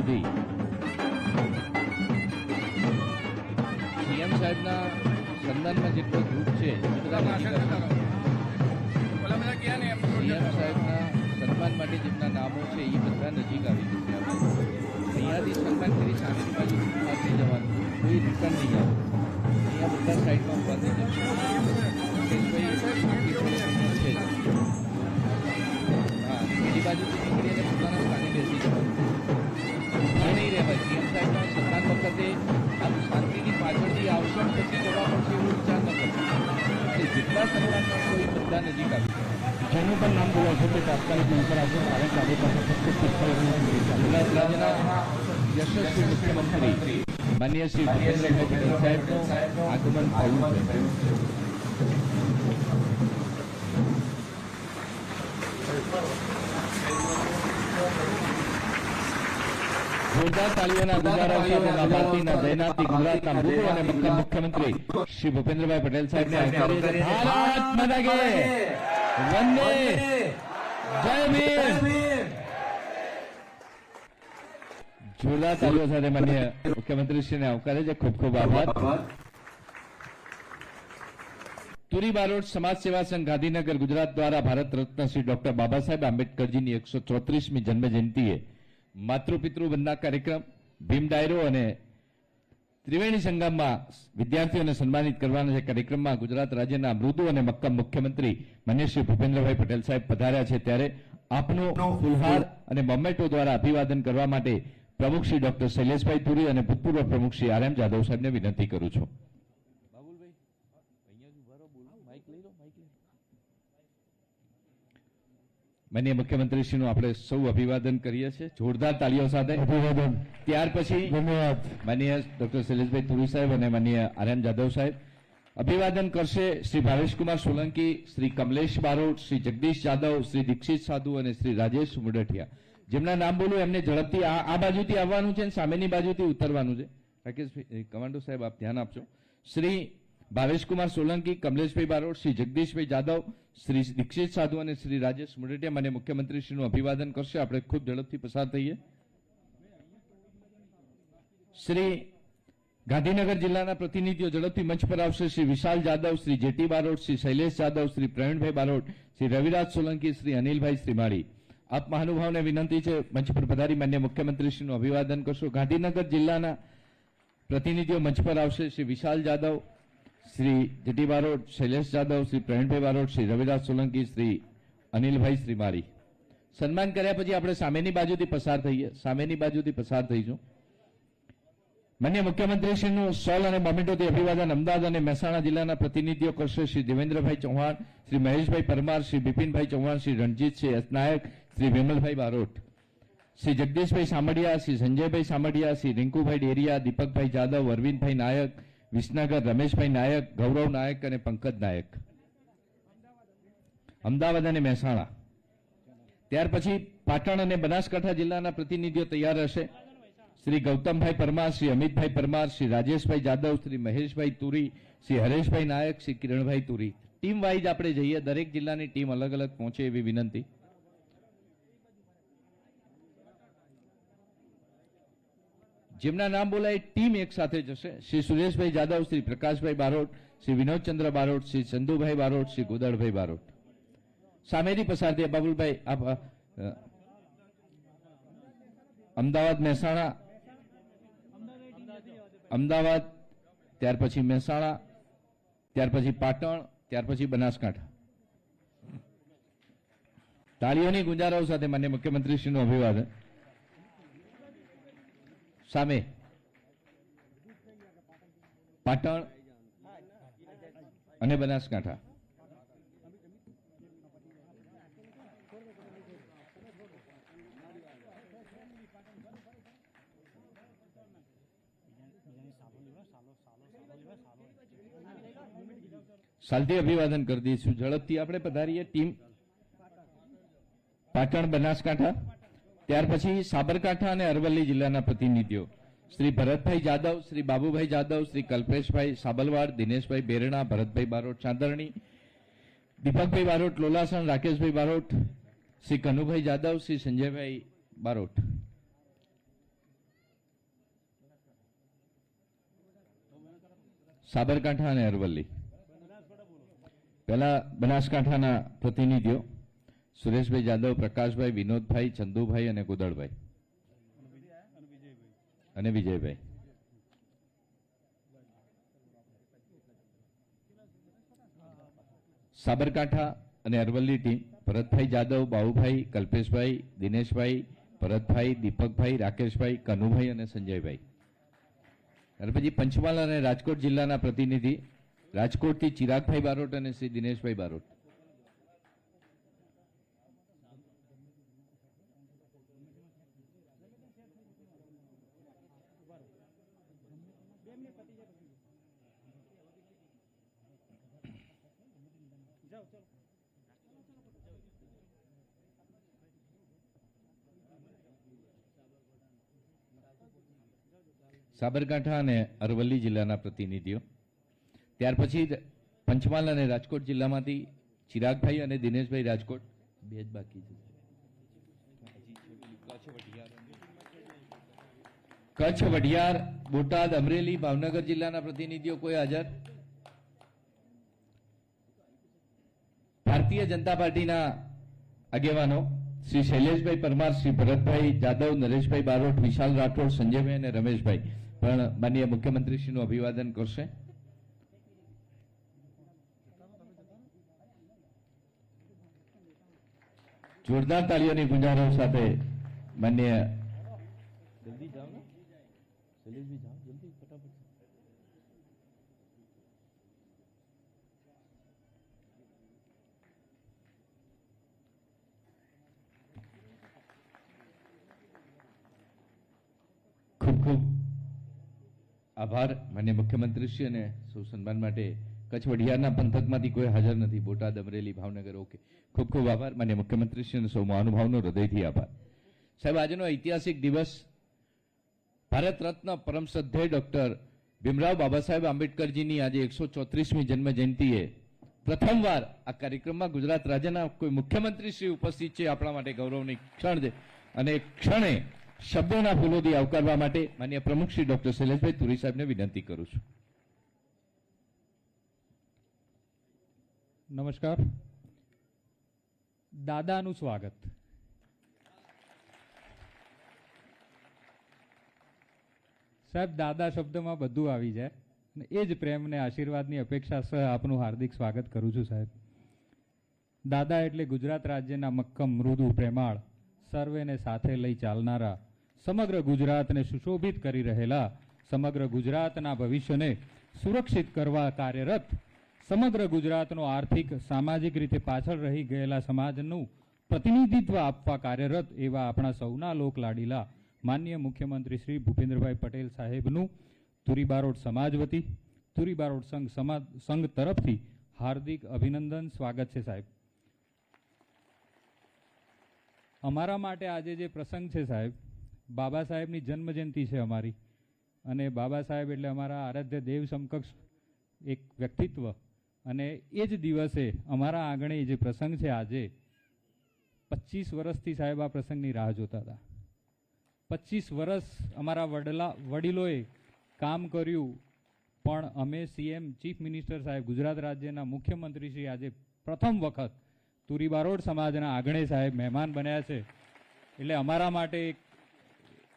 સુધી સીએમ સાહેબના સન્માનમાં જેટલો ગ્રુપ છે સીએમ સાહેબના સન્માન માટે જેમના નામો છે એ બધા નજીક આવી જશે. અહીંયાથી સન્માન કરી સામેની બાજુ ઉભા થઈ જવાનું, કોઈ રિટર્ન નહીં આવે. અહીંયા બધા સાઈડમાં ઉભા થઈ જશે. હા, બીજી બાજુથી નીકળીને પોતાના સ્થાને બેસી જવાનું. નહીં રહેવાય. સીએમ સાહેબના સન્માન વખતે આમ શાંતિની પાછળથી આવશો પછી જવા પડશે એવો વિચાર ન કરશો. એટલે જેટલા સન્માનમાં કોઈ બધા નજીક આવી જેનું પણ નામ બોલાવ છે તે તાત્કાલિક નંબર આપો. કારણ કે આપણી પાસે ફક્ત ગુજરાત રાજ્યના યશસ્વી મુખ્યમંત્રી માનનીય શ્રી ભૂપેન્દ્રભાઈ પટેલ સાહેબનું આગમન થયું છે. જોરદાર તાળીઓના ગુજારા સાથે લાભાર્થીના જયનાથી ગુજરાતના મૃદુ અને મક્કમ મુખ્યમંત્રી શ્રી ભૂપેન્દ્રભાઈ પટેલ સાહેબને આવકારીએ. ભારત માતા કે વંદે જય ભીમ. જોરદાર તાળીઓ સાથે માનનીય મુખ્યમંત્રીશ્રીને આવકારે છે. ખૂબ ખૂબ આભાર. તુરી બારોટ સમાજ સેવા સંઘ ગાંધીનગર ગુજરાત દ્વારા ભારત રત્ન શ્રી ડોક્ટર બાબા સાહેબ આંબેડકરજીની 134મી જન્મ જયંતિએ માતૃપિતૃ વંદના કાર્યક્રમ, ભીમ ડાયરો અને ત્રિવેણી સંગમમાં વિદ્યાર્થીઓને સન્માનિત કરવાના છે. કાર્યક્રમમાં ગુજરાત રાજ્યના મૃદુ અને મક્કમ મુખ્યમંત્રી માનનીય શ્રી ભૂપેન્દ્રભાઈ પટેલ સાહેબ પધાર્યા છે. ત્યારે આપનું ફુલહાર અને મોમેન્ટો દ્વારા અભિવાદન કરવા માટે પ્રમુખ શ્રી ડોક્ટર શૈલેષભાઈ તુરી અને ભૂતપૂર્વ પ્રમુખ શ્રી આર.એમ. જાદવ સાહેબને વિનંતી કરું છું. માનનીય મુખ્યમંત્રીશ્રીનું આપણે સૌ અભિવાદન કરીએ છીએ જોરદાર તાળીઓ સાથે. અભિવાદન. ત્યાર પછી ધન્યવાદ માનનીય ડોક્ટર શૈલેષભાઈ તુરી સાહેબ અને માનનીય આર.એમ. જાદવ સાહેબ અભિવાદન કરશે. શ્રી ભાવેશકુમાર સોલંકી, શ્રી કમલેશ બારોટ, શ્રી જગદીશ જાદવ, શ્રી દીક્ષિત સાધુ અને શ્રી રાજેશ મુડઠિયા. જેમના નામ બોલું એમને ઝડપથી આ બાજુથી આવવાનું છે અને સામેની બાજુથી ઉતરવાનું છે. રાકેશભાઈ કમાન્ડો સાહેબ આપ ધ્યાન આપજો. શ્રી ભાવેશકુમાર સોલંકી, કમલેશભાઈ બારોટ, શ્રી જગદીશભાઈ જાદવ, શ્રી દીક્ષિત સાધુ અને શ્રી રાજેશ મુડેટિયા મને મુખ્યમંત્રીશ્રીનું અભિવાદન કરશે. આપણે ખૂબ ઝડપથી પસાર થઈએ. શ્રી ગાંધીનગર જિલ્લાના પ્રતિનિધિઓ ઝડપથી મંચ પર આવશે. શ્રી વિશાલ જાદવ, શ્રી જેટી બારોટ, શ્રી શૈલેષ જાદવ, શ્રી પ્રવીણભાઈ બારોટ, શ્રી રવિરાજ સોલંકી, શ્રી અનિલભાઈ શ્રીમાળી. આપ મહાનુભાવને વિનંતી છે મંચ પર પધારી માન્ય મુખ્યમંત્રીશ્રીનું અભિવાદન કરશો. ગાંધીનગર જિલ્લાના પ્રતિનિધિઓ મંચ પર આવશે. શ્રી વિશાલ જાદવ, શ્રી જેટી બારોટ, શૈલેષ જાદવ, શ્રી પ્રવીણભાઈ બારોટ, શ્રી રવિરાજ સોલંકી, શ્રી અનિલભાઈ શ્રીમાળી. સન્માન કર્યા પછી આપણે સામેની બાજુથી પસાર થઈએ. સામેની બાજુથી પસાર થઈશું. માન્ય મુખ્યમંત્રીશ્રીનું સોલ અને મોમેન્ટોથી અભિવાદન અમદાવાદ અને મહેસાણા જિલ્લાના પ્રતિનિધિઓ કરશે. શ્રી દેવેન્દ્રભાઈ ચૌહાણ, શ્રી મહેશભાઈ પરમાર, શ્રી બિપિનભાઈ ચૌહાણ, શ્રી રણજીતસિંહ નાયક, શ્રી વિમલભાઈ બારોટ, શ્રી જગદીશભાઈ સામડિયા, શ્રી સંજયભાઈ સામડિયા, શ્રી રિંકુભાઈ ડેરિયા, દીપકભાઈ જાદવ, અરવિંદભાઈ નાયક, વિસનગર રમેશભાઈ નાયક, ગૌરવ નાયક અને પંકજ નાયક. અમદાવાદ અને મહેસાણા. ત્યાર પછી પાટણ અને બનાસકાંઠા જિલ્લાના પ્રતિનિધિઓ તૈયાર હશે. શ્રી ગૌતમભાઈ પરમાર, શ્રી અમિતભાઈ પરમાર, શ્રી રાજેશભાઈ જાદવ, શ્રી મહેશભાઈ તુરી, શ્રી હરેશભાઈ નાયક, શ્રી કિરણભાઈ તુરી. ટીમ વાઇઝ આપણે જઈએ. દરેક જિલ્લાની ટીમ અલગ અલગ પહોંચે એવી વિનંતી. જેમના નામ બોલાય ટીમ એક સાથે જશે. શ્રી સુરેશભાઈ જાદવ, શ્રી પ્રકાશભાઈ બારોટ, શ્રી વિનોદચંદ્ર બારોટ, શ્રી ચંદુભાઈ બારોટ, શ્રી ગોદડભાઈ બારોટ. સામેથી પસાર થયા. બાબુલભાઈ આપ અમદાવાદ મહેસાણા, અમદાવાદ, ત્યાર પછી મહેસાણા, ત્યાર પછી પાટણ, ત્યાર પછી બનાસકાંઠા. તાળીઓની ગુંજારાઓ સાથે માન્ય મુખ્યમંત્રીશ્રીનું અભિવાદન. સામે પાટણ અને બનાસકાંઠા. સાલથી અભિવાદન કરી દઈશું. ઝડપથી આપણે પધારીએ. ટીમ પાટણ, બનાસકાંઠા, ત્યાર પછી સાબરકાંઠા અને અરવલ્લી જિલ્લાના પ્રતિનિધિઓ શ્રી ભરતભાઈ જાદવ, શ્રી બાબુભાઈ જાદવ, શ્રી કલ્પેશભાઈ સાબલવાડ, દિનેશભાઈ બેરણા, ભરતભાઈ બારોટ ચાંદરણી, દીપકભાઈ બારોટ લોલાસણ, રાકેશભાઈ બારોટ, શ્રી કનુભાઈ જાદવ, શ્રી સંજયભાઈ બારોટ. સાબરકાંઠા અને અરવલ્લી. પહેલા બનાસકાંઠાના પ્રતિનિધિઓ સુરેશભાઈ જાદવ, પ્રકાશભાઈ, વિનોદભાઈ, ચંદુભાઈ અને કુદળભાઈ અને વિજયભાઈ. સાબરકાંઠા અને અરવલ્લી ટીમ ભરતભાઈ જાદવ, બાબુભાઈ, કલ્પેશભાઈ, દિનેશભાઈ, ભરતભાઈ, દીપકભાઈ, રાકેશભાઈ, કનુભાઈ અને સંજયભાઈ. અને પછી પંચમહાલ અને રાજકોટ જિલ્લાના પ્રતિનિધિ રાજકોટથી ચિરાગભાઈ બારોટ અને શ્રી દિનેશભાઈ બારોટ. સાબરકાંઠા અને અરવલ્લી જિલ્લાના પ્રતિનિધિઓ. ત્યાર પછી પંચમહાલ અને રાજકોટ જિલ્લામાંથી ચિરાગભાઈ અને દિનેશભાઈ રાજકોટ. બે જ બાકી છે. કચ્છ, વઢિયાર, બોટાદ, અમરેલી, ભાવનગર જિલ્લાના પ્રતિનિધિઓ કોઈ હાજર? ભારતીય જનતા પાર્ટીના આગેવાનો શ્રી શૈલેષભાઈ પરમાર, શ્રી ભરતભાઈ જાદવ, નરેશભાઈ બારોટ, વિશાલ રાઠોડ, સંજયભાઈ અને રમેશભાઈ પણ માનનીય મુખ્યમંત્રીશ્રીનું અભિવાદન કરશે. જોરદાર તાળીઓની ગુંજારો સાથે માનનીય જલ્દી જાઓ ને શૈલેષભાઈ, જાઓ જલ્દી ફટાફટ. ખૂબ ખૂબ આભાર માનનીય મુખ્યમંત્રીશ્રી અને સૌ સન્માન માટે. કચ્છ વઢિયારના પંથકમાંથી કોઈ હાજર નથી. બોટાદ, અમરેલી, ભાવનગર. ઓકે, ખૂબ ખૂબ આભાર માનનીય મુખ્યમંત્રીશ્રી અને સૌ મહાનુભાવનો હૃદયથી આભાર. સાહેબ, આજનો ઐતિહાસિક દિવસ ભારત રત્ન પરમ શ્રદ્ધેય ડોક્ટર ભીમરાવ બાબા સાહેબ આંબેડકરજીની આજે 134મી જન્મ જયંતિએ પ્રથમવાર આ કાર્યક્રમમાં ગુજરાત રાજ્યના કોઈ મુખ્યમંત્રીશ્રી ઉપસ્થિત છે. આપણા માટે ગૌરવની ક્ષણ છે અને એ ક્ષણે શબ્દોના ફૂલોથી આવકારવા માટે માનનીય પ્રમુખ શ્રી ડોક્ટર શૈલેષભાઈ તુરી સાહેબને વિનંતી કરું છું. નમસ્કાર. દાદાનું સ્વાગત. સાહેબ, દાદા શબ્દમાં બધું આવી જાય અને એ જ પ્રેમ અને આશીર્વાદની અપેક્ષા સહ આપનું હાર્દિક સ્વાગત કરું છું. સાહેબ, દાદા એટલે ગુજરાત રાજ્યના મક્કમ, મૃદુ, પ્રેમાળ, સર્વેને સાથે લઈ ચાલનારા, સમગ્ર ગુજરાતને સુશોભિત કરી રહેલા, સમગ્ર ગુજરાતના ભવિષ્યને સુરક્ષિત કરવા કાર્યરત, સમગ્ર ગુજરાતનો આર્થિક, સામાજિક રીતે પાછળ રહી ગયેલા સમાજનું પ્રતિનિધિત્વ આપવા કાર્યરત એવા આપણા સૌના લોકલાડીલા માનનીય મુખ્યમંત્રી શ્રી ભૂપેન્દ્રભાઈ પટેલ સાહેબનું તુરી બારોટ સમાજ વતી, તુરી બારોટ સંઘ તરફથી હાર્દિક અભિનંદન, સ્વાગત છે. સાહેબ, અમારા માટે આજે જે પ્રસંગ છે સાહેબ, બાબા સાહેબની જન્મજયંતિ છે અમારી, અને બાબા સાહેબ એટલે અમારા આરાધ્ય દેવ સમકક્ષ એક વ્યક્તિત્વ, અને એ જ દિવસે અમારા આંગણે જે પ્રસંગ છે આજે, 25 વર્ષથી સાહેબ આ પ્રસંગની રાહ જોતા હતા. 25 વર્ષ અમારા વડીલોએ કામ કર્યું, પણ અમે સીએમ, ચીફ મિનિસ્ટર સાહેબ, ગુજરાત રાજ્યના મુખ્યમંત્રી શ્રી આજે પ્રથમ વખત તુરી બારોટ સમાજના આંગણે સાહેબ મહેમાન બન્યા છે. એટલે અમારા માટે એક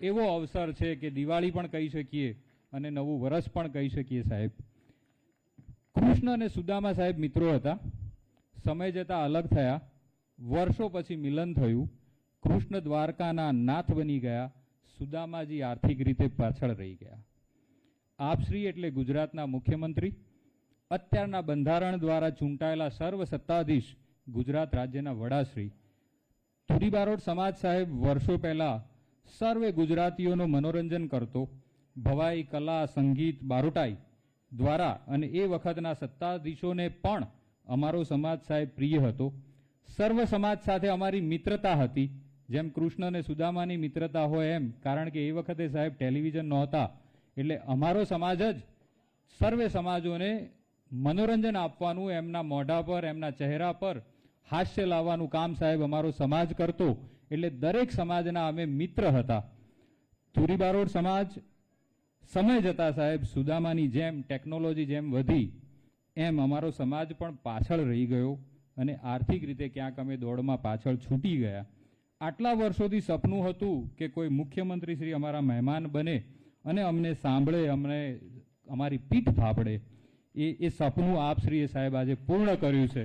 એવો અવસર છે કે દિવાળી પણ કહી શકીએ અને નવું વર્ષ પણ કહી શકીએ. સાહેબ, કૃષ્ણ અને સુદામા સાહેબ મિત્રો હતા. સમય જતાં અલગ થયા, વર્ષો પછી મિલન થયું. કૃષ્ણ દ્વારકાના નાથ બની ગયા, સુદામાજી આર્થિક રીતે પાછળ રહી ગયા. આપશ્રી એટલે ગુજરાતના મુખ્યમંત્રી, અત્યારના બંધારણ દ્વારા ચૂંટાયેલા સર્વ સત્તાધીશ ગુજરાત રાજ્યના વડાશ્રી. તુરી બારોટ સમાજ સાહેબ વર્ષો પહેલા સર્વે ગુજરાતીઓનું મનોરંજન કરતો ભવાઈ, કલા, સંગીત, બારોટાઈ દ્વારા, અને એ વખતના સત્તાધીશોને પણ અમારો સમાજ સાહેબ પ્રિય હતો. સર્વ સમાજ સાથે અમારી મિત્રતા હતી, જેમ કૃષ્ણ અને સુદામાની મિત્રતા હોય એમ, કારણ કે એ વખતે સાહેબ ટેલિવિઝન નહોતા, એટલે અમારો સમાજ જ સર્વે સમાજોને મનોરંજન આપવાનું, એમના મોઢા પર, એમના ચહેરા પર હાસ્ય લાવવાનું કામ સાહેબ અમારો સમાજ કરતો. એટલે દરેક સમાજના અમે મિત્ર હતા. તુરી બારોટ સમાજ સમય જતાં સાહેબ સુદામાની જેમ ટેકનોલોજી જેમ વધી એમ અમારો સમાજ પણ પાછળ રહી ગયો અને આર્થિક રીતે ક્યાંક અમે દોડમાં પાછળ છૂટી ગયા. આટલા વર્ષોથી સપનું હતું કે કોઈ મુખ્યમંત્રી શ્રી અમારા મહેમાન બને અને અમને સાંભળે, અમને અમારી પીઠ થાપડે. એ સપનું આપ શ્રીએ સાહેબ આજે પૂર્ણ કર્યું છે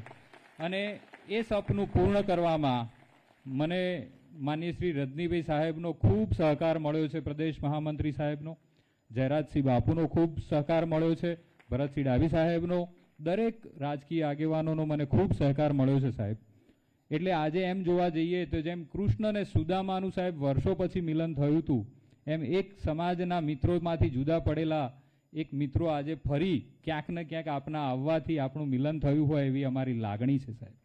અને એ સપનું પૂર્ણ કરવામાં મને માનનીય શ્રી રજનીભાઈ સાહેબનો ખૂબ સહકાર મળ્યો છે, પ્રદેશ મહામંત્રી સાહેબનો, જયરાજસિંહ બાપુનો ખૂબ સહકાર મળ્યો છે, ભરતસિંહ ડાભી સાહેબનો, દરેક રાજકીય આગેવાનોનો મને ખૂબ સહકાર મળ્યો છે સાહેબ. એટલે આજે એમ જોવા જઈએ તો જેમ કૃષ્ણ અને સુદામાનું સાહેબ વર્ષો પછી મિલન થયું હતું, એમ એક સમાજના મિત્રોમાંથી જુદા પડેલા એક મિત્રો આજે ફરી ક્યાંક ને ક્યાંક આપના આવવાથી આપણું મિલન થયું હોય એવી અમારી લાગણી છે સાહેબ.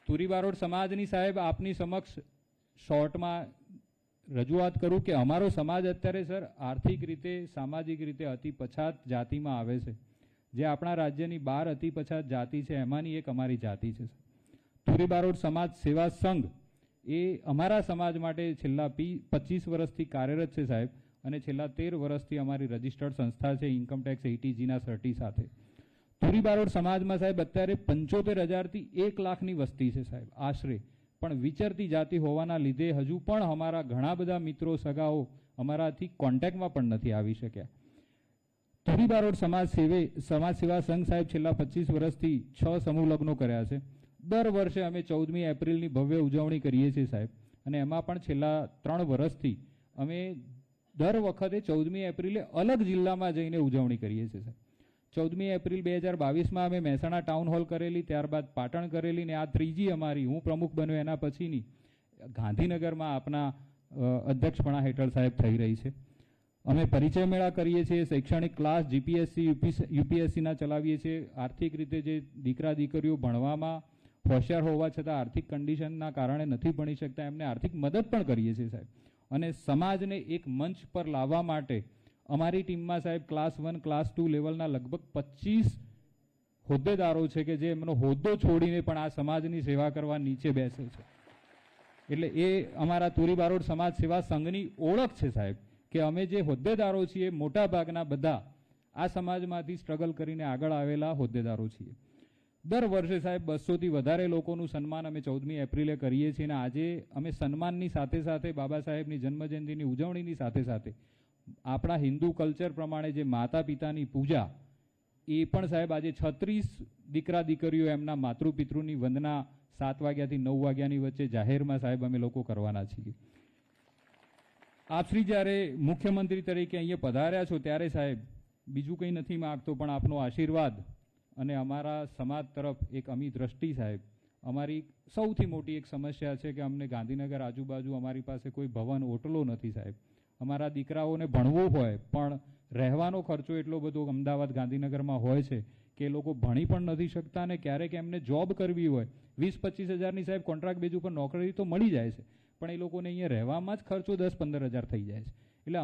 તુરી બારોટ સમાજની સાહેબ આપની સમક્ષ શોર્ટમાં રજૂઆત કરું કે અમારો સમાજ અત્યારે સર આર્થિક રીતે, સામાજિક રીતે અતિ પછાત જાતિમાં આવે છે. જે આપણા રાજ્યની 12 અતિ પછાત જાતિ છે એમાંની એક અમારી જાતિ છે. તુરી બારોટ સમાજ સેવા સંઘ એ અમારા સમાજ માટે છેલ્લા 25 વર્ષથી કાર્યરત છે સાહેબ અને છેલ્લા 13 વર્ષથી અમારી રજિસ્ટર્ડ સંસ્થા છે ઇન્કમટેક્સ 80Gના સર્ટી સાથે. તુરી બારોટ સમાજમાં સાહેબ અત્યારે 75,000થી 1 લાખની વસ્તી છે સાહેબ આશરે, પણ વિચરતી જાતિ હોવાના લીધે હજુ પણ અમારા ઘણા બધા મિત્રો સગાઓ અમારાથી કોન્ટેક્ટમાં પણ નથી આવી શક્યા. તુરી બારોટ સમાજ સેવા સંઘ સાહેબ છેલ્લા 25 વર્ષથી 6 સમૂહ લગ્નો કર્યા છે. દર વર્ષે અમે 14મી એપ્રિલની ભવ્ય ઉજવણી કરીએ છીએ સાહેબ અને એમાં પણ છેલ્લા 3 વર્ષથી અમે દર વખતે 14મી એપ્રિલે અલગ જિલ્લામાં જઈને ઉજવણી કરીએ છીએ સાહેબ. 14મી એપ્રિલ 2022માં અમે મહેસાણા ટાઉન હોલ કરેલી, ત્યારબાદ પાટણ કરેલી ને આ ત્રીજી અમારી હું પ્રમુખ બન્યો એના પછીની ગાંધીનગરમાં આપના અધ્યક્ષપણા હેઠળ સાહેબ થઈ રહી છે. અમે પરિચય મેળા કરીએ છીએ, શૈક્ષણિક ક્લાસ જીપીએસસી યુપીએસસીના ચલાવીએ છીએ. આર્થિક રીતે જે દીકરા દીકરીઓ ભણવામાં હોશિયાર હોવા છતાં આર્થિક કન્ડિશનના કારણે નથી ભણી શકતા એમને આર્થિક મદદ પણ કરીએ છીએ સાહેબ. અને સમાજને એક મંચ પર લાવવા માટે અમારી ટીમમાં સાહેબ ક્લાસ 1 ક્લાસ 2 લેવલના લગભગ 25 હોદ્દેદારો છે કે જે એમનો હોદ્દો છોડીને પણ આ સમાજની સેવા કરવા નીચે બેસે છે. એટલે એ અમારા તુરી બારોટ સમાજ સેવા સંઘની ઓળખ છે સાહેબ કે અમે જે હોદ્દેદારો છીએ મોટા ભાગના બધા આ સમાજમાંથી સ્ટ્રગલ કરીને આગળ આવેલા હોદ્દેદારો છીએ. દર વર્ષે સાહેબ 200થી વધારે લોકોનું સન્માન અમે 14મી એપ્રિલે કરીએ છીએ અને આજે અમે સન્માનની સાથે સાથે બાબા સાહેબની જન્મજયંતિની ઉજવણીની સાથે સાથે આપણા હિન્દુ કલ્ચર પ્રમાણે જે માતા પિતાની પૂજા એ પણ સાહેબ આજે 36 દીકરા દીકરીઓ એમના માતૃપિતૃની વંદના 7 વાગ્યાથી 9 વાગ્યાની વચ્ચે જાહેરમાં સાહેબ અમે લોકો કરવાના છીએ. આપ શ્રી જ્યારે મુખ્યમંત્રી તરીકે અહીંયા પધાર્યા છો ત્યારે સાહેબ બીજું કંઈ નથી માગતો પણ આપનો આશીર્વાદ અને અમારા સમાજ તરફ એક અમી દ્રષ્ટિ સાહેબ. અમારી સૌથી મોટી એક સમસ્યા છે કે અમને ગાંધીનગર આજુબાજુ અમારી પાસે કોઈ ભવન ઓટલો નથી સાહેબ. અમારા દીકરાઓને ભણવું હોય પણ રહેવાનો ખર્ચો એટલો બધો અમદાવાદ ગાંધીનગરમાં હોય છે કે એ લોકો ભણી પણ નથી શકતા અને ક્યારેક એમને જોબ કરવી હોય 20-25 હજારની સાહેબ કોન્ટ્રાક્ટ બેઝ ઉપર નોકરી તો મળી જાય છે પણ એ લોકોને અહીંયા રહેવામાં જ ખર્ચો 10-15 હજાર થઈ જાય છે. એટલે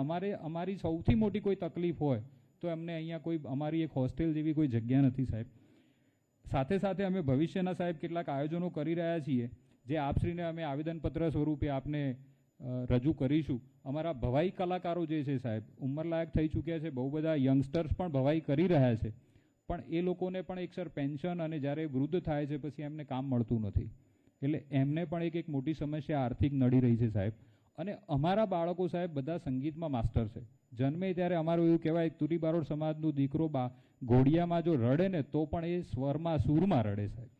અમારી સૌથી મોટી કોઈ તકલીફ હોય તો એમને અહીંયા કોઈ અમારી એક હોસ્ટેલ જેવી કોઈ જગ્યા નથી સાહેબ. સાથે સાથે અમે ભવિષ્યના સાહેબ કેટલાક આયોજનો કરી રહ્યા છીએ જે આપશ્રીને અમે આવેદનપત્ર સ્વરૂપે આપને રજૂ કરીશું. અમારા ભવાઈ કલાકારો જે છે સાહેબ ઉંમરલાયક થઈ ચૂક્યા છે, બહુ બધા યંગસ્ટર્સ પણ ભવાઈ કરી રહ્યા છે પણ એ લોકોને પણ એક સર પેન્શન અને જ્યારે વૃદ્ધ થાય છે પછી એમને કામ મળતું નથી એટલે એમને પણ એક મોટી સમસ્યા આર્થિક નડી રહી છે સાહેબ. અને અમારા બાળકો સાહેબ બધા સંગીતમાં માસ્ટર છે. જન્મે ત્યારે અમારું એવું કહેવાય તુરી બારોટ સમાજનું દીકરો ઘોડિયામાં જો રડે ને તો પણ એ સ્વરમાં સૂરમાં રડે સાહેબ.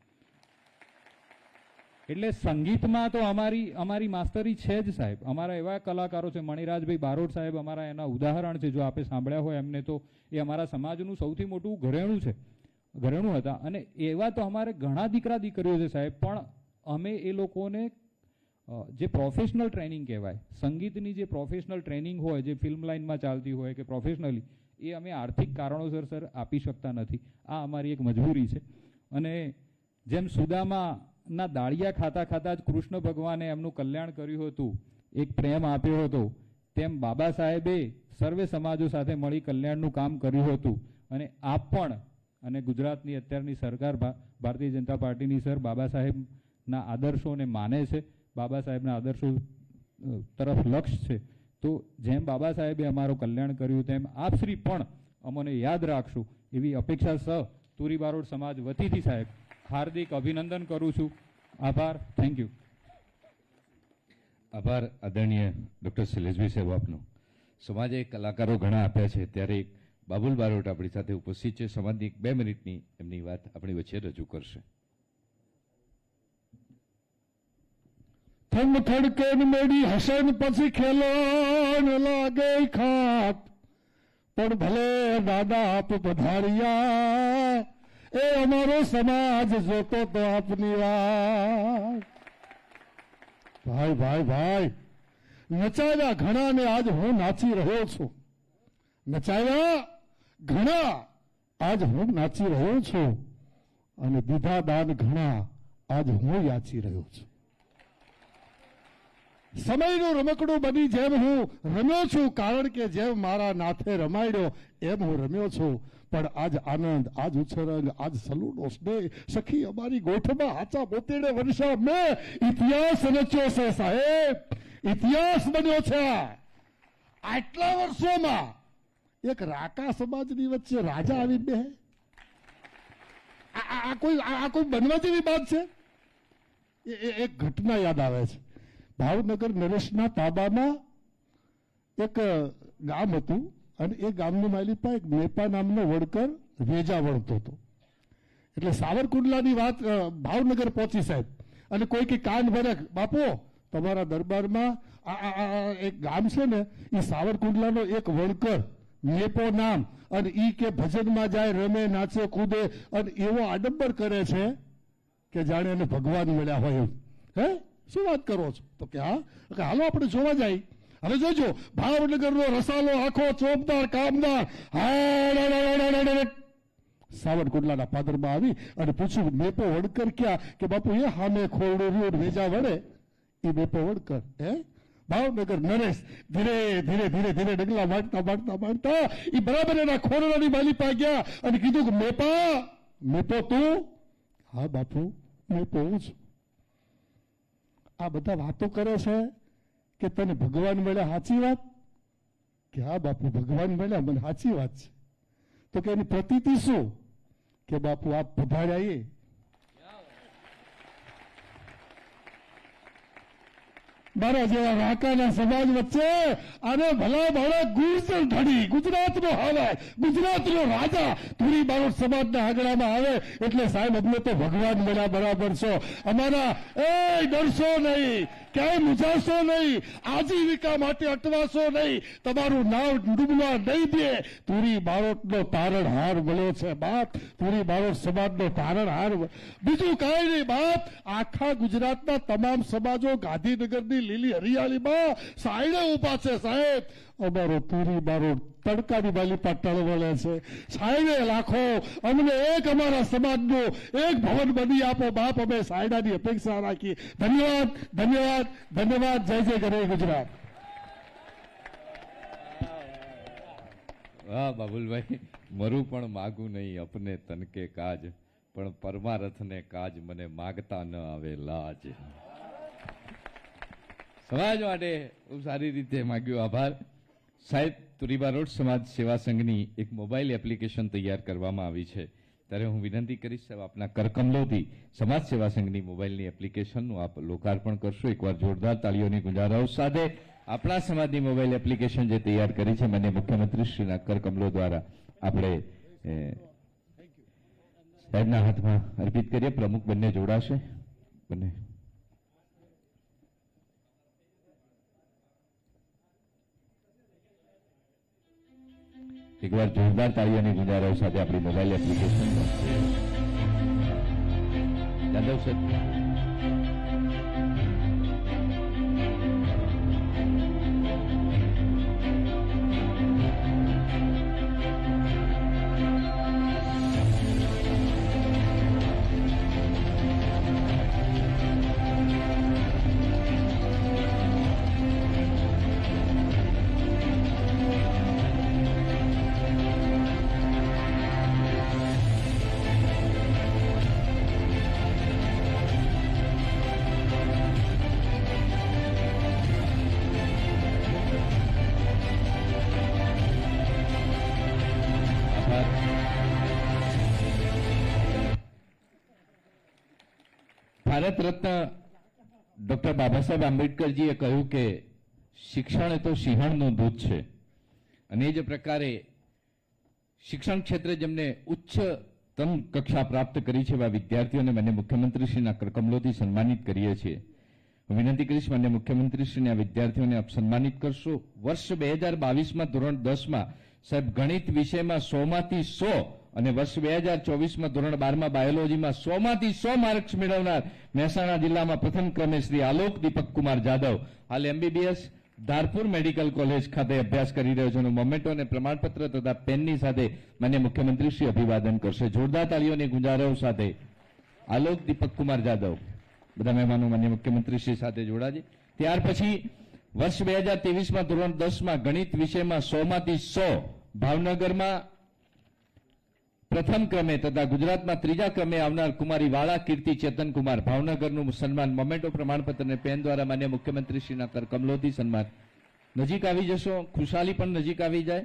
એટલે સંગીતમાં તો અમારી માસ્ટરી છે જ સાહેબ. અમારા એવા કલાકારો છે, મણિરાજભાઈ બારોટ સાહેબ અમારા એના ઉદાહરણ છે, જો આપે સાંભળ્યા હોય એમને તો એ અમારા સમાજનું સૌથી મોટું ઘરેણું હતા અને એવા તો અમારે ઘણા દીકરા દીકરીઓ છે સાહેબ. પણ અમે એ લોકોને જે પ્રોફેશનલ ટ્રેનિંગ કહેવાય, સંગીતની જે પ્રોફેશનલ ટ્રેનિંગ હોય જે ફિલ્મ લાઇનમાં ચાલતી હોય કે પ્રોફેશનલી, એ અમે આર્થિક કારણોસર સર આપી શકતા નથી. આ અમારી એક મજબૂરી છે. અને જેમ સુદામાના દાળિયા ખાતા ખાતા જ કૃષ્ણ ભગવાને એમનું કલ્યાણ કર્યું હતું, એક પ્રેમ આપ્યો હતો, તેમ બાબા સાહેબે સર્વે સમાજો સાથે મળી કલ્યાણનું કામ કર્યું હતું. અને આપ પણ અને ગુજરાતની અત્યારની સરકાર ભારતીય જનતા પાર્ટીની સર બાબા સાહેબના આદર્શોને માને છે, બાબા સાહેબના આદર્શો તરફ લક્ષ્ય છે. તો જેમ બાબા સાહેબે અમારું કલ્યાણ કર્યું તેમ આપ શ્રી પણ અમને યાદ રાખશું એવી અપેક્ષા સહ તુરી બારોટ સમાજ વતીથી સાહેબ હાર્દિક અભિનંદન કરું છું. આભાર. Thank you. આભાર આદરણીય ડૉક્ટર શૈલેષભાઈ સાહેબ આપનો. સમાજે કલાકારો ઘણા આપ્યા છે, ત્યારે બાબુલ બારોટ આપણી સાથે ઉપસ્થિત છે. સમાજની 2 મિનિટની એમની વાત આપણી વચ્ચે રજૂ કરશે. થમ થડકે મેડી હસન પછી ખેલો ને લાગે ખાટ પણ ભલે દાદા આપ પધાર્યા એ અમારો સમાજ જોતો તો આપની વાત. ભાઈ ભાઈ ભાઈ, નચાવ્યા ઘણા ને આજ હું નાચી રહ્યો છું. નચાવ્યા ઘણા આજ હું નાચી રહ્યો છું અને દીધા દાન ઘણા આજ હું યાચી રહ્યો છું. સમયનું રમકડું બની જેમ હું રમ્યો છું, કારણ કે જેમ મારા નાથે રમાડ્યો એમ હું રમ્યો છું. પણ આજ આનંદ, આજ ઉછરંગ, આજ સલૂનો સ્નેહ સખી અમારી ગોઠમાં હાચા બોતેડે વર્ષા મેં ઇતિહાસ રચ્યો છે સાહેબ, ઇતિહાસ બન્યો છે. આટલા વર્ષોમાં એક રાકા સમાજની વચ્ચે રાજા આવી બે, આ કોઈ બનવા જેવી વાત છે? એક ઘટના યાદ આવે છે. ભાવનગર નરેશના તાબામાં એક ગામ હતું અને એ ગામની માલિપા એક મેપા નામનો વડકર વેજા વળતો હતો. એટલે સાવરકુંડલાની વાત ભાવનગર પહોંચી સાહેબ, અને કોઈ કે કાન ભરે, બાપુ તમારા દરબારમાં આ એક ગામ છે ને એ સાવરકુંડલાનો એક વડકર મેપો નામ, અને ઈ કે ભજનમાં જાય, રમે, નાચે, કૂદે અને એવો આડંબર કરે છે કે જાણે એને ભગવાન મળ્યા હોય એમ. હે, શું વાત કરો છો? તો કે હા, હાલો આપણે જોવા જાય. હવે જોજો, ભાવનગરનો રસાલો આખો ચોપદાર કામદાર સાવરકુંડલાના પાદરમાં આવી અને પૂછ્યું મેપો વડકર ક્યાં? કે બાપુ એ સામે ખોરડું રહ્યું વેજા વડે એ મેપો વડકર. હે, ભાવનગર નરેશ ધીરે ધીરે ધીરે ધીરે ડગલા માંડતા માંડતા માંડતા એ બરાબર એના ખોરડાની માલિપા ગયા અને કીધું કે મેપા, મેપો તું? હા બાપુ, મેપો હું છું. આ બધા વાતો કરે છે કે તને ભગવાન મળ્યા, સાચી વાત? કે હા બાપુ, ભગવાન મળ્યા, મને સાચી વાત છે. તો કે એની પ્રતીતિ શું? કે બાપુ આપ પધાર્યા એ. મારા જેવા રાકાના સમાજ વચ્ચે અને ભલા ભલા ગુર્જર ધડી, ગુજરાતનો હવાય, ગુજરાતનો રાજા તુરી બારોટ સમાજના આંગણામાં આવે એટલે સાહેબ અમને તો ભગવાન મળ્યા બરાબર છો. અમારા એ ડરશો નહીં, ક્યાંય મૂંઝાશો નહીં, આજીવિકા માટે અટવાશો નહીં, તમારું નામ ડૂબવા નહીં દે. તુરી બારોટનો તારણહાર મળ્યો છે બાપ, તુરી બારોટ સમાજનો તારણહાર. બીજું કાંઈ નહીં બાપ, આખા ગુજરાતના તમામ સમાજો ગાંધીનગરની લીલી હરિયાળીમાં સાયણે ઉભા છે સાહેબ. અમારો તુરી બારોટ તડકાની માલિપા ટળવળે છે. સાયણે લાખો, અમને એક અમારા સમાજનું એક ભવન બની આપો બાપ, અમે સાયડાની અપેક્ષા રાખી. ધન્યવાદ, ધન્યવાદ, ધન્યવાદ. જય જય કરે ગુજરાત. વાહ બાબુલભાઈ, મરું પણ માગું નહીં અપને તનકે કાજ, પણ પરમારથને કાજ મને માગતા ન આવે લાજ. સમાજ માટે ખૂબ સારી રીતે માગ્યું. આભાર સાહેબ. તુરી બારોટ સમાજ સેવા સંઘની એક મોબાઈલ એપ્લિકેશન તૈયાર કરવામાં આવી છે, ત્યારે હું વિનંતી કરીશ સાહેબ આપના કરકમલોથી સમાજ સેવા સંઘની મોબાઈલની એપ્લિકેશનનું આપ લોકાર્પણ કરશો. એકવાર જોરદાર તાળીઓની ગુંજારાઓ સાથે આપણા સમાજની મોબાઈલ એપ્લિકેશન જે તૈયાર કરી છે માનનીય મુખ્યમંત્રી શ્રીના કરકમલો દ્વારા આપણે સાહેબના હાથમાં અર્પિત કરીએ. પ્રમુખ બંને જોડાશે. બંને એકવાર જોરદાર તાળીઓની ગુંજારાઓ સાથે આપણી mobile application Yadav sir. Bharat Ratna doctor Baba Saheb આંબેડકરજીએ કહ્યું કે શિક્ષણ એ તો સિંહણનું દૂધ છે, અને એ જ પ્રકારે શિક્ષણ ક્ષેત્રે જેમને ઉચ્ચતમ કક્ષા પ્રાપ્ત કરી છે એવા વિદ્યાર્થીઓને માન્ય મુખ્યમંત્રીશ્રીના કરકમલોથી સન્માનિત કરીએ છીએ. હું વિનંતી કરીશ માન્ય મુખ્યમંત્રીશ્રીને આ વિદ્યાર્થીઓને આપ સન્માનિત કરશો. વર્ષ 2022માં ધોરણ 10માં સાહેબ ગણિત વિષયમાં 100માંથી 100 અને વર્ષ 2024માં ધોરણ 12માં બાયોલોજીમાં 100માંથી 100 માર્ક્સ મેળવનાર મહેસાણા જિલ્લામાં પ્રથમ ક્રમે શ્રી આલોક દીપક કુમાર જાદવ હાલ MBBS ધારપુર મેડિકલ કોલેજ ખાતે અભ્યાસ કરી રહ્યો છે. મોમેન્ટો અને પ્રમાણપત્ર તથા પેનની સાથે માન્ય મુખ્યમંત્રી શ્રી અભિવાદન કરશે. જોરદાર તાળીઓની ગુંજારવ સાથે આલોક દીપક કુમાર જાદવ બધા મહેમાનો માન્ય મુખ્યમંત્રી શ્રી સાથે જોડાજે. ત્યાર પછી વર્ષ 2023માં ધોરણ 10માં ગણિત વિષયમાં 100માંથી 100 ભાવનગરમાં પ્રથમ ક્રમે તથા ગુજરાતમાં ત્રીજા ક્રમે આવનાર કુમારી વાળા કીર્તિ ચેતન કુમાર ભાવનગરનું સન્માન મોમેન્ટો પ્રમાણપત્ર અને પેન દ્વારા માન્ય મુખ્યમંત્રીશ્રીના કરકમલોથી સન્માન. નજીક આવી જશો. ખુશાલી પણ નજીક આવી જાય.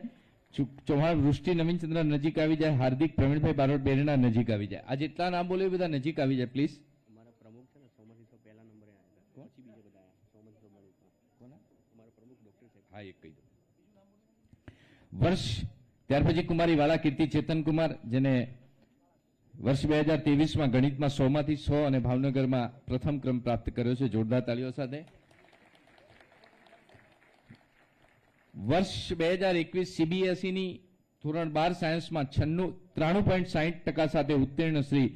ચૌહાણ વૃષ્ટિ નવીનચંદ્ર નજીક આવી જાય. હાર્દિક પ્રવીણભાઈ બારોટ બેરણા નજીક આવી જાય. આ જેટલા નામ બોલે બધા નજીક આવી જાય પ્લીઝ. અમારા પ્રમુખ છે ને 100માંથી 100 પહેલા નંબરે આવ્યા હતા, પછી બીજા બધા આવ્યા 100માંથી 100 મળી. કોના? અમારા પ્રમુખ ડોક્ટર સાહેબ. હા, એક કહી દો. વર્ષ ત્યાર પછી કુમારી વાળા કીર્તિ ચેતન કુમાર, જેને વર્ષ 2023માં ગણિતમાં 100માંથી 100 અને ભાવનગરમાં પ્રથમ ક્રમ પ્રાપ્ત કર્યો છે. જોરદાર તાળીઓ સાથે. વર્ષ 2021 CBSEની ધોરણ 12 સાયન્સમાં 93.60% સાથે ઉત્તીર્ણ શ્રી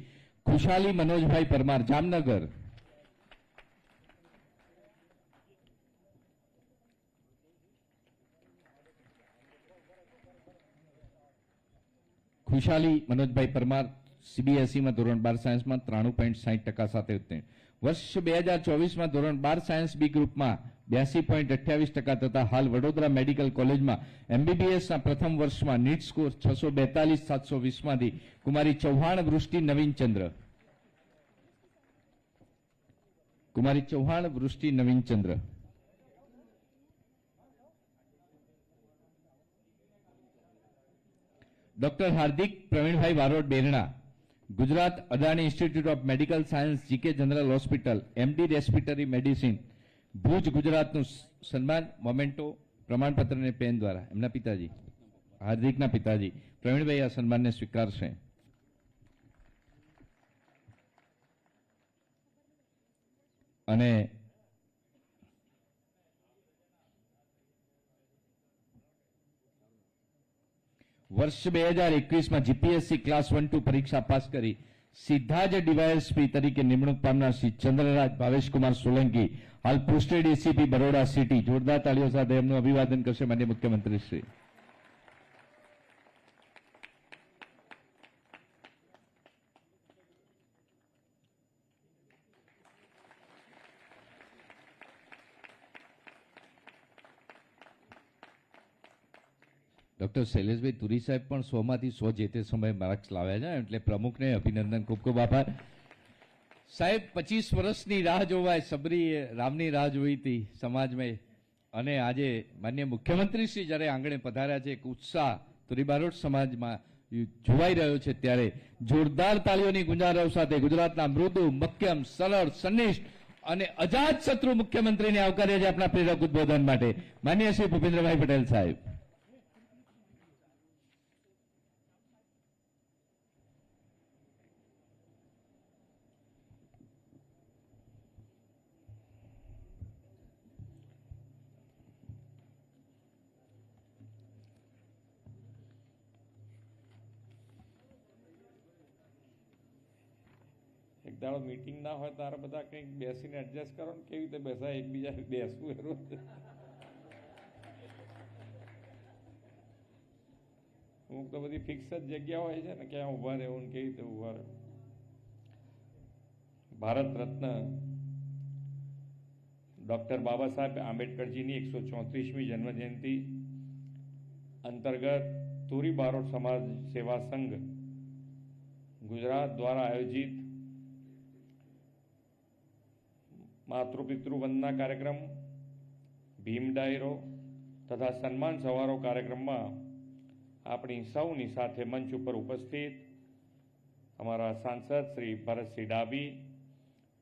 ખુશાલી મનોજભાઈ પરમાર જામનગર. ખુશાલી મનોજભાઈ પરમાર CBSEમાં ધોરણ 12 સાયન્સમાં 93.60% સાથે ઉત્તીર્ણ. વર્ષ 2024માં ધોરણ 12 સાયન્સ બી ગ્રુપમાં 82.28% તથા હાલ વડોદરા મેડિકલ કોલેજમાં MBBSના પ્રથમ વર્ષમાં નીટ સ્કોર 642,720માંથી કુમારી ચૌહાણ વૃષ્ટિ નવીનચંદ્ર. કુમારી Chauhan Vrushti Navinchandra. Doctor Hardik Pravinbhai Barot Berna Gujarat Adani institute of medical science GK general hospital MD respiratory medicine Bhuj ગુજરાતનું સન્માન મોમેન્ટો પ્રમાણપત્ર અને પેન દ્વારા એમના પિતાજી હાર્દિકના પિતાજી પ્રવીણભાઈ આ સન્માનને સ્વીકારશે. અને વર્ષ 2021માં GPSC ક્લાસ 1-2 પરીક્ષા પાસ કરી સીધા જ DYSP તરીકે નિમણૂક પામનાર શ્રી ચંદ્રરાજ ભાવેશકુમાર સોલંકી હાલ પોસ્ટેડ ACP બરોડા સિટી. જોરદાર તાળીઓ સાથે એમનું અભિવાદન કરશે માન્ય મુખ્યમંત્રી શ્રી. ડોક્ટર શૈલેષભાઈ તુરી સાહેબ પણ 100માંથી 100 જે તે સમયે માર્ક્સ લાવ્યા છે, એટલે પ્રમુખને અભિનંદન. ખૂબ ખૂબ આભાર સાહેબ. 25 વર્ષની રાહ જોવાય, સબરી રામની રાહ જોઈ હતી સમાજમાં, અને આજે માન્ય મુખ્યમંત્રી શ્રી જ્યારે આંગણે પધાર્યા છે, એક ઉત્સાહ તુરી બારોટ સમાજમાં જોવાઈ રહ્યો છે, ત્યારે જોરદાર તાળીઓની ગુંજારવ સાથે ગુજરાતના મૃદુ, મક્કમ, સરળ, સનિષ્ઠ અને અજાત શત્રુ મુખ્યમંત્રીને આવકાર્યા છે આપણા પ્રેરક ઉદ્બોધન માટે માન્ય શ્રી ભૂપેન્દ્રભાઈ પટેલ સાહેબ. એક દાડો મીટિંગ ના હોય તારે બધા કંઈક બેસીને એડજસ્ટ કરો ને કેવી રીતે બેસાય એકબીજા બેસવું એનું. અમુક તો બધી ફિક્સ જ જગ્યા હોય છે ને ક્યાં ઊભા રહેવું ને કેવી રીતે ઊભા રહેવું. ભારત રત્ન ડૉક્ટર બાબા સાહેબ આંબેડકરજીની 134મી જન્મજયંતિ અંતર્ગત તુરી બારોટ સમાજ સેવા સંઘ ગુજરાત દ્વારા આયોજિત માતૃપિતૃ વંદના કાર્યક્રમ, ભીમ ડાયરો તથા સન્માન સમારોહ કાર્યક્રમમાં આપણી સૌની સાથે મંચ ઉપર ઉપસ્થિત અમારા સાંસદ શ્રી ભરતસિંહ ડાભી,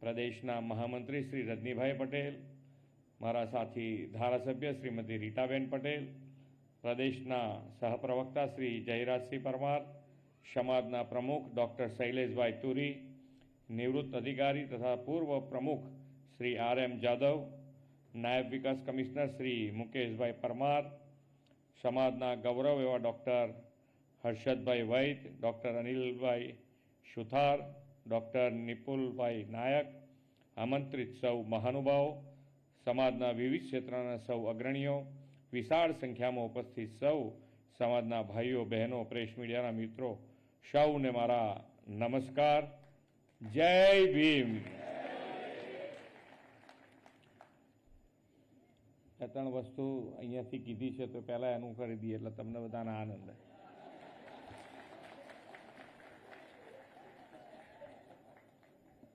પ્રદેશના મહામંત્રી શ્રી રજનીભાઈ પટેલ, મારા સાથી ધારાસભ્ય શ્રીમતી રીટાબેન પટેલ, પ્રદેશના સહપ્રવક્તા શ્રી જયરાજસિંહ પરમાર, સમાજના પ્રમુખ ડૉક્ટર શૈલેષભાઈ તુરી, નિવૃત્ત અધિકારી તથા પૂર્વ પ્રમુખ શ્રી RM જાદવ, નાયબ વિકાસ કમિશનર શ્રી મુકેશભાઈ પરમાર, સમાજના ગૌરવ એવા ડૉક્ટર હર્ષદભાઈ વૈદ, ડૉક્ટર અનિલભાઈ સુથાર, ડૉક્ટર નિપુલભાઈ નાયક, આમંત્રિત સૌ મહાનુભાવો, સમાજના વિવિધ ક્ષેત્રના સૌ અગ્રણીઓ, વિશાળ સંખ્યામાં ઉપસ્થિત સૌ સમાજના ભાઈઓ બહેનો, પ્રેસ મીડિયાના મિત્રો, સૌને મારા નમસ્કાર. જય ભીમ. ત્રણ વસ્તુ અહીંયાથી કીધી છે તો પહેલાં એનું કરી દઈએ એટલે તમને બધાને આનંદ.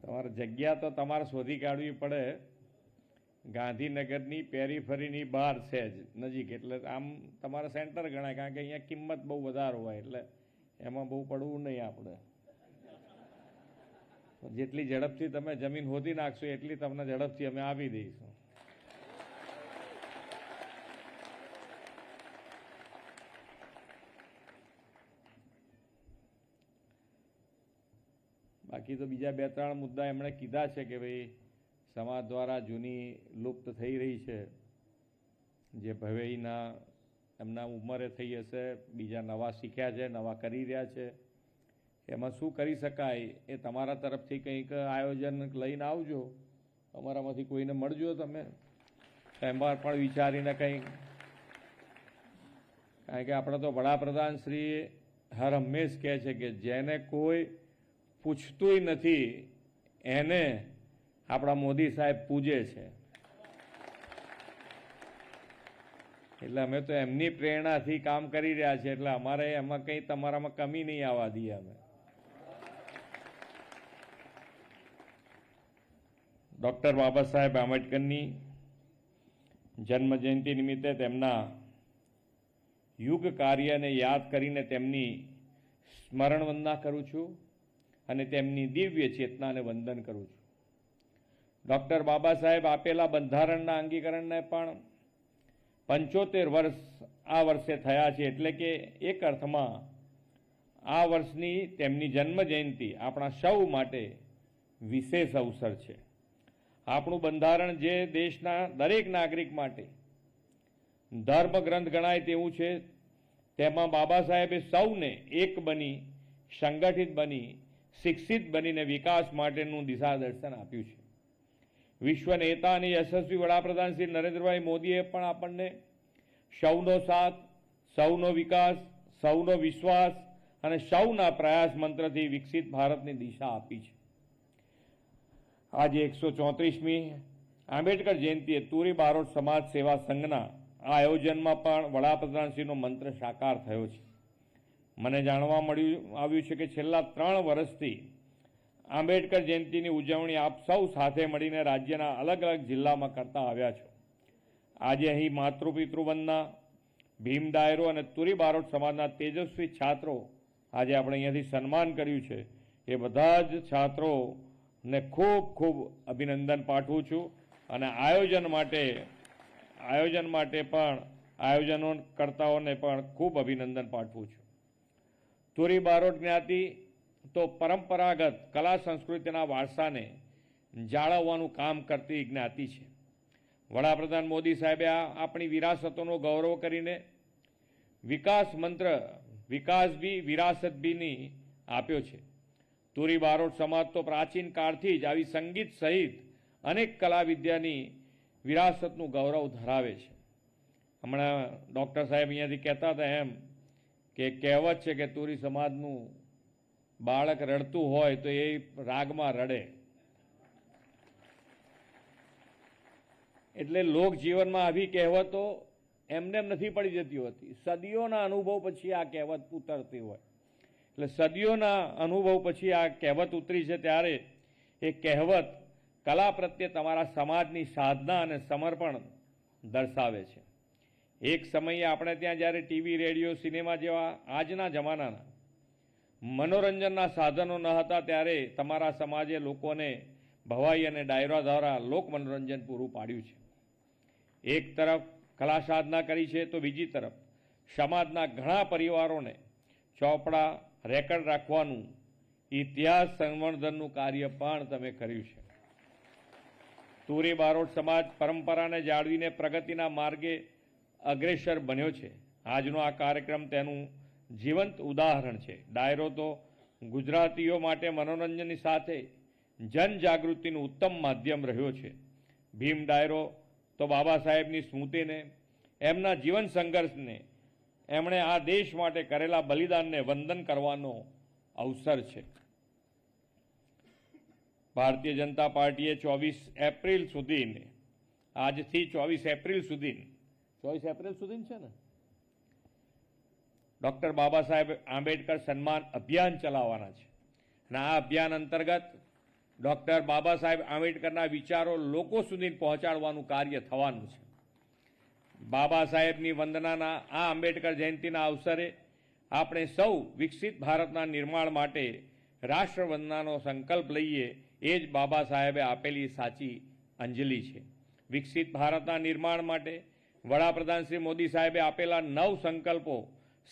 તમારે જગ્યા તો તમારે શોધી કાઢવી પડે. ગાંધીનગરની પેરીફરીની બહાર છે જ નજીક, એટલે આમ તમારે સેન્ટર ગણાય, કારણ કે અહીંયા કિંમત બહુ વધારે હોય એટલે એમાં બહુ પડવું નહીં આપણે. જેટલી ઝડપથી તમે જમીન શોધી નાખશો એટલી તમને ઝડપથી અમે આપી દઈશું. બાકી તો બીજા બે ત્રણ મુદ્દા એમણે કીધા છે કે ભાઈ સમાજ દ્વારા જૂની લુપ્ત થઈ રહી છે, જે ભવેઈના એમના ઉંમરે થઈ હશે, બીજા નવા શીખ્યા છે, નવા કરી રહ્યા છે, એમાં શું કરી શકાય એ તમારા તરફથી કંઈક આયોજન લઈને આવજો, અમારામાંથી કોઈને મળજો તમે, એમાં પણ વિચારીને કંઈક. કારણ કે આપણે તો વડાપ્રધાન શ્રી હર હંમેશ કહે છે કે જેને કોઈ પૂછતુંય નથી એને આપણા મોદી સાહેબ પૂજે છે. એટલે અમે તો એમની પ્રેરણાથી કામ કરી રહ્યા છીએ, એટલે અમારે એમાં કંઈ તમારામાં કમી નહીં આવવા દઈએ. અમે ડૉક્ટર બાબા સાહેબ આંબેડકરની જન્મજયંતિ નિમિત્તે તેમના યુગ કાર્યને યાદ કરીને તેમની સ્મરણ વંદના કરું છું અને તેમની દિવ્ય ચેતનાને વંદન કરું છું. ડૉક્ટર બાબા સાહેબ આપેલા બંધારણના અંગીકરણને પણ 75 વર્ષ આ વર્ષે થયા છે, એટલે કે એક અર્થમાં આ વર્ષની તેમની જન્મજયંતિ આપણા સૌ માટે વિશેષ અવસર છે. આપણું બંધારણ જે દેશના દરેક નાગરિક માટે ધર્મગ્રંથ ગણાય તેવું છે, તેમાં બાબા સાહેબે સૌને એક બની, સંગઠિત બની, શિક્ષિત બનીને વિકાસ માટેનું દિશા દર્શન આપ્યું છે. વિશ્વ નેતા અને યશસ્વી વડાપ્રધાન શ્રી નરેન્દ્રભાઈ મોદીએ પણ આપણને સૌનો સાથ, સૌનો વિકાસ, સૌનો વિશ્વાસ અને સૌના પ્રયાસ મંત્રથી વિકસિત ભારતની દિશા આપી છે. આજે 134મી આંબેડકર જયંતિએ તુરી બારોટ સમાજ સેવા સંઘના આ આયોજનમાં પણ વડાપ્રધાનશ્રીનો મંત્ર સાકાર થયો છે. મને જાણવા આવ્યું છે કે છેલ્લા 3 વર્ષથી આંબેડકર જયંતિની ઉજવણી આપ સૌ સાથે મળીને રાજ્યના અલગ અલગ જિલ્લામાં કરતા આવ્યા છો. આજે અહીં માતૃપિતૃ વંદના, ભીમ ડાયરો અને તુરી બારોટ સમાજના તેજસ્વી છાત્રો આજે આપણે અહીંયાથી સન્માન કર્યું છે. એ બધા જ છાત્રોને ખૂબ ખૂબ અભિનંદન પાઠવું છું અને આયોજન માટે પણ આયોજનકર્તાઓને પણ ખૂબ અભિનંદન પાઠવું છું. તુરી બારોટ જ્ઞાતિ તો પરંપરાગત કલા સંસ્કૃતિના વારસાને જાળવવાનું કામ કરતી જ્ઞાતિ છે. વડાપ્રધાન મોદી સાહેબે આપણી વિરાસતોનો ગૌરવ કરીને વિકાસ મંત્ર વિકાસ બી વિરાસત બીની આપ્યો છે. તુરી બારોટ સમાજ તો પ્રાચીન કાળથી જ આવી સંગીત સહિત અનેક કલા વિદ્યાની વિરાસતનું ગૌરવ ધરાવે છે. હમણાં ડૉક્ટર સાહેબ અહીંયાથી કહેતા હતા એમ કે કહેવત છે કે તુરી સમાજનું બાળક રડતું હોય તો એ રાગમાં રડે. એટલે લોકજીવનમાં આવી કહેવતો એમને એમ નથી પડી જતી હોતી, સદીઓના અનુભવ પછી આ કહેવત ઉતરતી હોય. એટલે સદીઓના અનુભવ પછી આ કહેવત ઉતરી છે, ત્યારે એ કહેવત કલા પ્રત્યે તમારા સમાજની સાધના અને સમર્પણ દર્શાવે છે. એક સમયે આપણે ત્યાં જ્યારે ટીવી, રેડિયો, સિનેમા જેવા આજના જમાનાના મનોરંજનના સાધનો ન હતા, ત્યારે તમારા સમાજે લોકોને ભવાઈ અને ડાયરા દ્વારા લોક મનોરંજન પૂરું પાડ્યું છે. એક તરફ કલા સાધના કરી છે તો બીજી તરફ સમાજના ઘણા પરિવારોને ચોપડા રેકર્ડ રાખવાનું ઇતિહાસ સંવર્ધનનું કાર્ય પણ તમે કર્યું છે. તુરી બારોટ સમાજ પરંપરાને જાળવીને પ્રગતિના માર્ગે અગ્રેસર બન્યો છે. આજનો આ કાર્યક્રમ તેનું જીવંત ઉદાહરણ છે. ડાયરો તો ગુજરાતીઓ માટે મનોરંજનની સાથે જનજાગૃતિનું ઉત્તમ માધ્યમ રહ્યો છે. ભીમ ડાયરો તો બાબા સાહેબની સ્મૃતિને, એમના જીવન સંઘર્ષને, એમણે આ દેશ માટે કરેલા બલિદાનને વંદન કરવાનો અવસર છે. ભારતીય જનતા પાર્ટીએ 24 એપ્રિલ સુધીને, આજથી 24 એપ્રિલ સુધી, 24 એપ્રિલ સુધી છે ને, ડૉક્ટર બાબા સાહેબ આંબેડકર સન્માન અભિયાન ચલાવવાના છે. અને આ અભિયાન અંતર્ગત ડૉક્ટર બાબા સાહેબ આંબેડકરના વિચારો લોકો સુધી પહોંચાડવાનું કાર્ય થવાનું છે. બાબા સાહેબની વંદનાના આ આંબેડકર જયંતિના અવસરે આપણે સૌ વિકસિત ભારતના નિર્માણ માટે રાષ્ટ્રવંદનાનો સંકલ્પ લઈએ. એ જ બાબા સાહેબે આપેલી સાચી અંજલિ છે. વિકસિત ભારતના નિર્માણ માટે વડાપ્રધાન શ્રી મોદી સાહેબે આપેલા 9 સંકલ્પો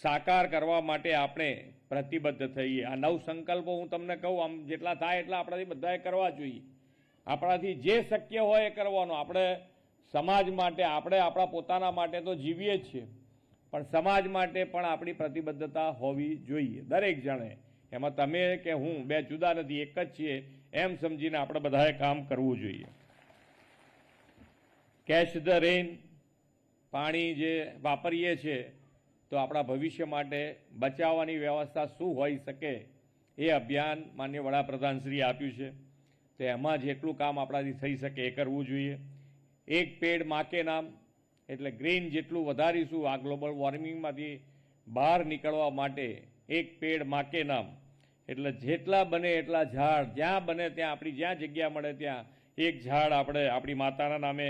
સાકાર કરવા માટે આપણે પ્રતિબદ્ધ થઈએ. આ 9 સંકલ્પો હું તમને કહું, આમ જેટલા થાય એટલા આપણાથી બધાએ કરવા જોઈએ. આપણાથી જે શક્ય હોય એ કરવાનું. આપણે સમાજ માટે, આપણે આપણા પોતાના માટે તો જીવીએ જ છીએ, પણ સમાજ માટે પણ આપણી પ્રતિબદ્ધતા હોવી જોઈએ દરેક જણે. એમાં તમે કે હું બે જુદા નથી, એક જ છીએ એમ સમજીને આપણે બધાએ કામ કરવું જોઈએ. કેચ ધ રેન, પાણી જે વાપરીએ છીએ તો આપણા ભવિષ્ય માટે બચાવવાની વ્યવસ્થા શું હોઈ શકે એ અભિયાન માનનીય વડાપ્રધાનશ્રીએ આપ્યું છે. તો એમાં જેટલું કામ આપણાથી થઈ શકે એ કરવું જોઈએ. એક પેડ માં કે નામ, એટલે ગ્રીન જેટલું વધારીશું આ ગ્લોબલ વોર્મિંગમાંથી બહાર નીકળવા માટે એક પેડ માં કે નામ, એટલે જેટલા બને એટલા ઝાડ, જ્યાં બને ત્યાં, આપણી જ્યાં જગ્યા મળે ત્યાં એક ઝાડ આપણે આપણી માતાના નામે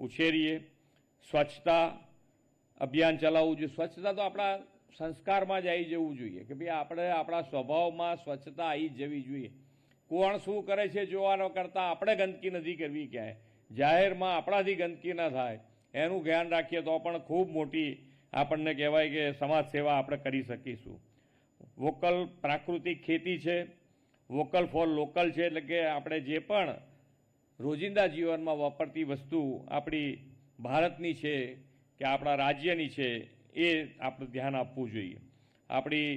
ઉછેરીએ. સ્વચ્છતા અભિયાન ચલાવવું જોઈએ. સ્વચ્છતા તો આપણા સંસ્કારમાં જ આવી જવું જોઈએ કે ભાઈ આપણે આપણા સ્વભાવમાં સ્વચ્છતા આવી જ જવી જોઈએ. કોણ શું કરે છે જોવાનો કરતાં આપણે ગંદકી નથી કરવી. ક્યાંય જાહેરમાં આપણાથી ગંદકી ન થાય એનું ધ્યાન રાખીએ તો પણ ખૂબ મોટી આપણને કહેવાય કે સમાજ સેવા આપણે કરી શકીશું. વોકલ પ્રાકૃતિક ખેતી છે, વોકલ ફોર લોકલ છે, એટલે કે આપણે જે પણ રોજિંદા જીવનમાં વાપરતી વસ્તુ આપણી ભારતની છે કે આપણા રાજ્યની છે એ આપણે ધ્યાન આપવું જોઈએ. આપણી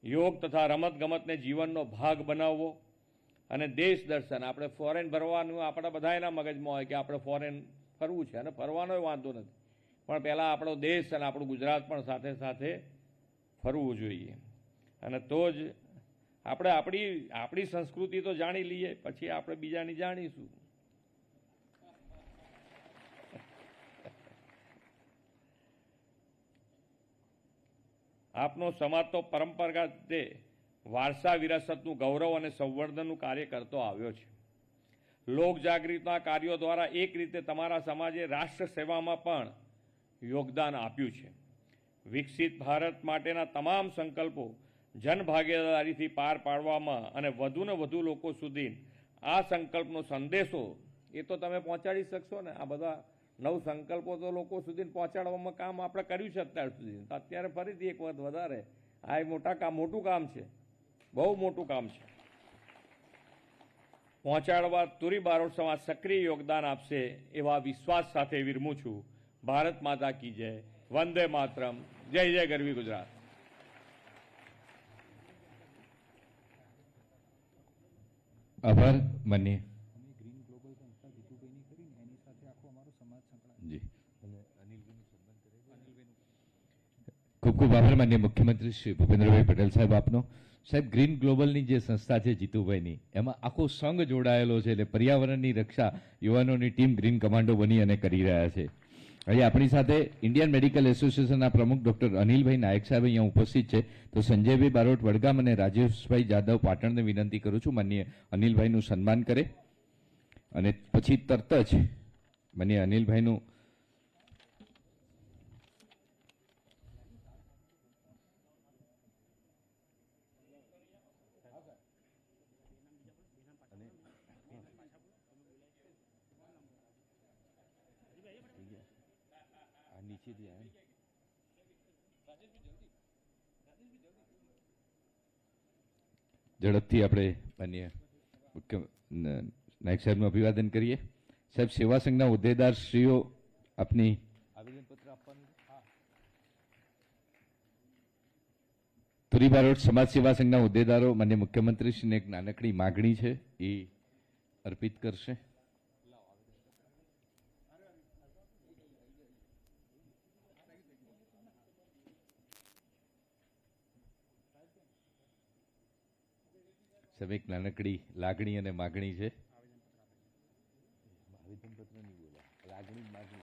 યોગ તથા રમતગમતને જીવનનો ભાગ બનાવવો અને દેશ દર્શન, આપણે ફોરેન ભરવાનું આપણા બધા એના મગજમાં હોય કે આપણે ફોરેન ફરવું છે અને ફરવાનો વાંધો નથી, પણ પહેલાં આપણો દેશ અને આપણું ગુજરાત પણ સાથે સાથે ફરવું જોઈએ. અને તો જ આપણે આપણી સંસ્કૃતિ તો જાણી લઈએ, પછી આપણે બીજાની જાણીશું. આપનો સમાજ તો પરંપરાગત રીતે વારસા વિરાસતનું ગૌરવ અને સંવર્ધનનું કાર્ય કરતો આવ્યો છે. લોક જાગૃતિના કાર્યો દ્વારા એક રીતે તમારા સમાજે રાષ્ટ્ર સેવામાં પણ યોગદાન આપ્યું છે. વિકસિત ભારત માટેના તમામ સંકલ્પો જનભાગીદારીથી પાર પાડવામાં અને વધુને વધુ લોકો સુધી આ સંકલ્પનો સંદેશો એ તો તમે પહોંચાડી શકશો ને. આ બધા 9 સંકલ્પો તો લોકો સુધી પહોંચાડવામાં કામ આપણે કર્યું છે અત્યાર સુધી. અત્યારે ફરીથી એક વખત વધારે આ એક મોટું કામ છે, બહુ મોટું કામ છે. પહોંચાડવા તુરી બારોટ સમાજ સક્રિય યોગદાન આપશે એવા વિશ્વાસ સાથે વિરમું છું. ભારત માતા કી જય, વંદે માતરમ, જય જય ગરવી ગુજરાત. આભાર માનનીય ગ્રીન ગ્લોબલ સંસ્થા જીતુભાઈની કરીને એની સાથે આખો અમારો સમાજ સંકળાયેલો. જી ખૂબ ખૂબ આભાર માનનીય મુખ્યમંત્રી શ્રી ભૂપેન્દ્રભાઈ પટેલ સાહેબ આપનો. સાહેબ, ગ્રીન ગ્લોબલની જે સંસ્થા છે જીતુભાઈની, એમાં આખો સંઘ જોડાયેલો છે, એટલે પર્યાવરણની રક્ષા યુવાનોની ટીમ ગ્રીન કમાન્ડો બની અને કરી રહ્યા છે. અહીં આપણી સાથે ઇન્ડિયન મેડિકલ એસોસિએશનના પ્રમુખ ડૉક્ટર અનિલભાઈ નાયક સાહેબ અહીંયા ઉપસ્થિત છે. તો સંજયભાઈ બારોટ વડગામ અને રાજેશભાઈ જાદવ પાટણને વિનંતી કરું છું માનનીય અનિલભાઈનું સન્માન કરે, અને પછી તરત જ માનનીય અનિલભાઈનું નીચેથી આવે ઝડપથી આપણે માન્ય મુખ્ય નાયક સાહેબનું અભિવાદન કરીએ. સાહેબ, સેવા સંઘના હોદ્દેદાર શ્રીઓ આપની આવેદનપત્ર આપવાનું. તુરી બારોટ સમાજ સેવા સંઘના હોદ્દેદારો માન્ય મુખ્યમંત્રીશ્રીને એક નાનકડી માગણી છે એ અર્પિત કરશે. સાહેબ, એક નાનકડી લાગણી અને માગણી છે.